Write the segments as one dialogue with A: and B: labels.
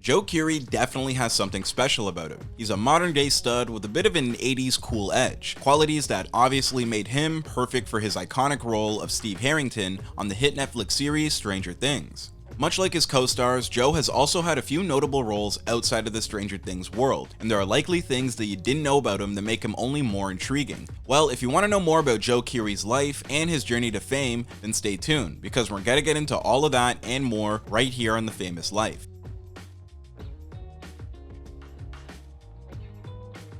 A: Joe Keery definitely has something special about him. He's a modern day stud with a bit of an 80s cool edge, qualities that obviously made him perfect for his iconic role of Steve Harrington on the hit Netflix series Stranger Things. Much like his co-stars, Joe has also had a few notable roles outside of the Stranger Things world, and there are likely things that you didn't know about him that make him only more intriguing. Well, if you want to know more about Joe Keery's life and his journey to fame, then stay tuned, because we're gonna get into all of that and more right here on The Famous Life.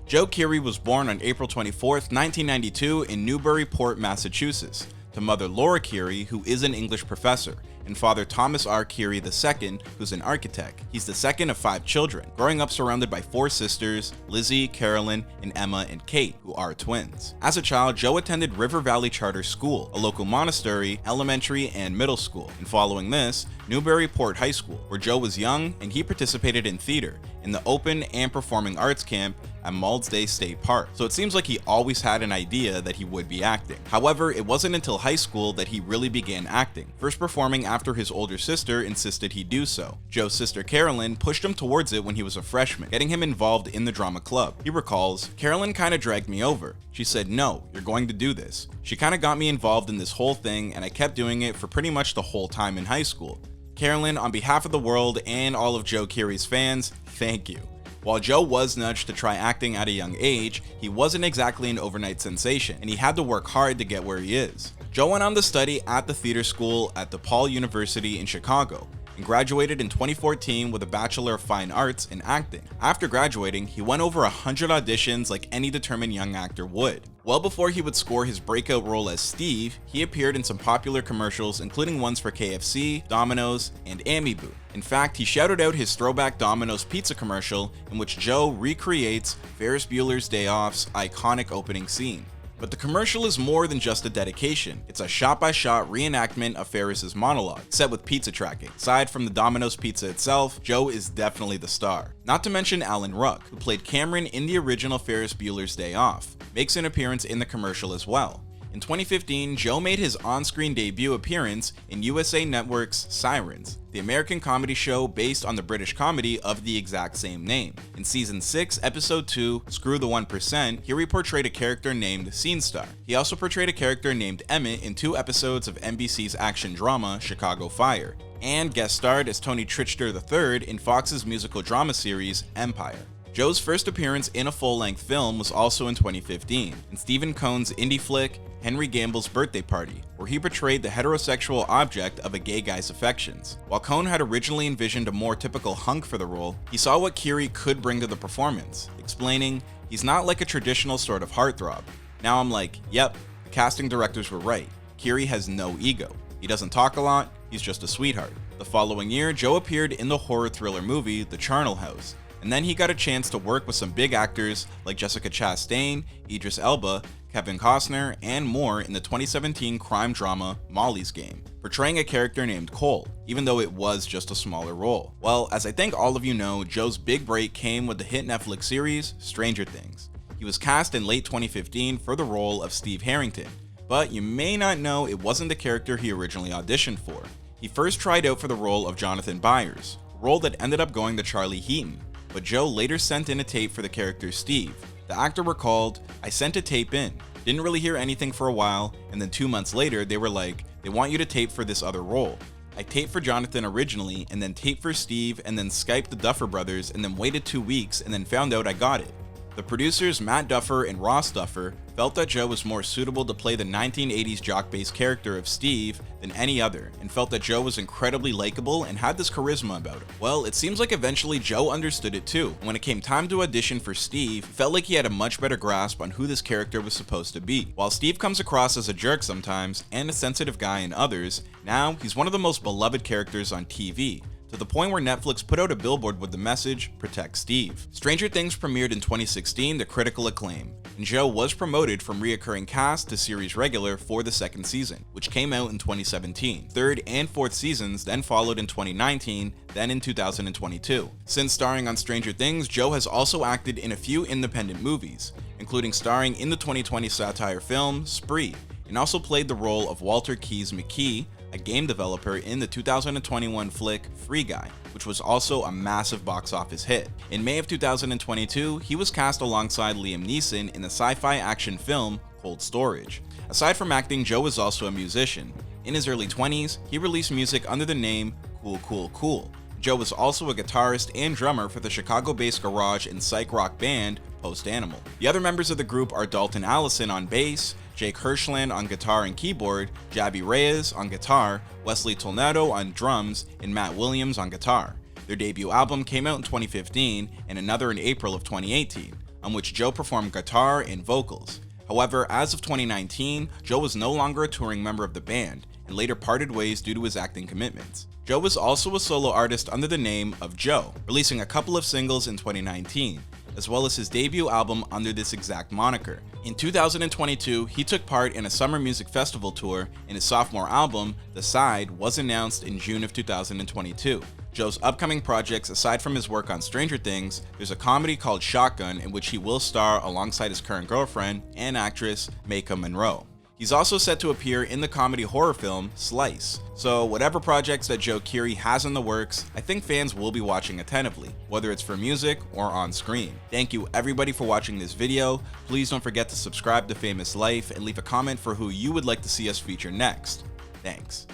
A: Joe Keery was born on April 24, 1992 in Newburyport, Massachusetts, to mother Laura Keery, who is an English professor, and father Thomas R. Keery II, who's an architect. He's the second of 5 children, growing up surrounded by 4 sisters, Lizzie, Carolyn, and Emma and Kate, who are twins. As a child, Joe attended River Valley Charter School, a local monastery, elementary, and middle school, and following this, Newburyport High School, where Joe was young and he participated in theater, in the open and performing arts camp at Mauld's Day State Park, so it seems like he always had an idea that he would be acting. However, it wasn't until high school that he really began acting, first performing after his older sister insisted he do so. Joe's sister Carolyn pushed him towards it when he was a freshman, getting him involved in the drama club. He recalls, "Carolyn kinda dragged me over. She said, 'No, you're going to do this.' She kinda got me involved in this whole thing, and I kept doing it for pretty much the whole time in high school." Carolyn, on behalf of the world and all of Joe Keery's fans, thank you. While Joe was nudged to try acting at a young age, he wasn't exactly an overnight sensation, and he had to work hard to get where he is. Joe went on to study at the theater school at DePaul University in Chicago, and graduated in 2014 with a Bachelor of Fine Arts in acting. After graduating, he went over 100 auditions like any determined young actor would. Well before he would score his breakout role as Steve, he appeared in some popular commercials, including ones for KFC, Domino's, and Amiibo. In fact, he shouted out his throwback Domino's pizza commercial in which Joe recreates Ferris Bueller's Day Off's iconic opening scene. But the commercial is more than just a dedication. It's a shot-by-shot reenactment of Ferris's monologue, set with pizza tracking. Aside from the Domino's pizza itself, Joe is definitely the star. Not to mention Alan Ruck, who played Cameron in the original Ferris Bueller's Day Off, makes an appearance in the commercial as well. In 2015, Joe made his on-screen debut appearance in USA Network's Sirens, the American comedy show based on the British comedy of the exact same name. In Season 6, Episode 2, Screw the 1%, Keery portrayed a character named Scene Star. He also portrayed a character named Emmett in 2 episodes of NBC's action drama Chicago Fire, and guest starred as Tony Trichter III in Fox's musical drama series Empire. Joe's first appearance in a full-length film was also in 2015, in Stephen Cohn's indie flick Henry Gamble's Birthday Party, where he portrayed the heterosexual object of a gay guy's affections. While Cohn had originally envisioned a more typical hunk for the role, he saw what Keery could bring to the performance, explaining, "He's not like a traditional sort of heartthrob." Now I'm like, yep, the casting directors were right. Keery has no ego. He doesn't talk a lot, he's just a sweetheart. The following year, Joe appeared in the horror thriller movie The Charnel House, and then he got a chance to work with some big actors like Jessica Chastain, Idris Elba, Kevin Costner, and more in the 2017 crime drama Molly's Game, portraying a character named Cole, even though it was just a smaller role. Well, as I think all of you know, Joe's big break came with the hit Netflix series Stranger Things. He was cast in late 2015 for the role of Steve Harrington, but you may not know it wasn't the character he originally auditioned for. He first tried out for the role of Jonathan Byers, a role that ended up going to Charlie Heaton, but Joe later sent in a tape for the character Steve. The actor recalled, "I sent a tape in, didn't really hear anything for a while, and then 2 months later they were like, they want you to tape for this other role. I taped for Jonathan originally, and then taped for Steve, and then Skyped the Duffer Brothers, and then waited 2 weeks, and then found out I got it." The producers Matt Duffer and Ross Duffer felt that Joe was more suitable to play the 1980s jock-based character of Steve than any other, and felt that Joe was incredibly likable and had this charisma about him. Well, it seems like eventually Joe understood it too. When it came time to audition for Steve, it felt like he had a much better grasp on who this character was supposed to be. While Steve comes across as a jerk sometimes, and a sensitive guy in others, now he's one of the most beloved characters on TV, to the point where Netflix put out a billboard with the message, "Protect Steve." Stranger Things premiered in 2016 to critical acclaim, and Joe was promoted from reoccurring cast to series regular for the 2nd season, which came out in 2017. 3rd and 4th seasons then followed in 2019, then in 2022. Since starring on Stranger Things, Joe has also acted in a few independent movies, including starring in the 2020 satire film Spree, and also played the role of Walter Keys McKee, a game developer in the 2021 flick Free Guy, which was also a massive box office hit. In May of 2022, he was cast alongside Liam Neeson in the sci-fi action film Cold Storage. Aside from acting, Joe was also a musician. In his early 20s, he released music under the name Cool Cool Cool. Joe was also a guitarist and drummer for the Chicago-based garage and psych rock band Post Animal. The other members of the group are Dalton Allison on bass, Jake Hirschland on guitar and keyboard, Jabby Reyes on guitar, Wesley Tolnado on drums, and Matt Williams on guitar. Their debut album came out in 2015 and another in April of 2018, on which Joe performed guitar and vocals. However, as of 2019, Joe was no longer a touring member of the band and later parted ways due to his acting commitments. Joe was also a solo artist under the name of Joe, releasing a couple of singles in 2019, as well as his debut album under this exact moniker. In 2022, he took part in a summer music festival tour, and his sophomore album, The Side, was announced in June of 2022. Joe's upcoming projects, aside from his work on Stranger Things, there's a comedy called Shotgun in which he will star alongside his current girlfriend and actress Maika Monroe. He's also set to appear in the comedy horror film Slice. So whatever projects that Joe Keery has in the works, I think fans will be watching attentively, whether it's for music or on screen. Thank you everybody for watching this video. Please don't forget to subscribe to Famous Life and leave a comment for who you would like to see us feature next. Thanks.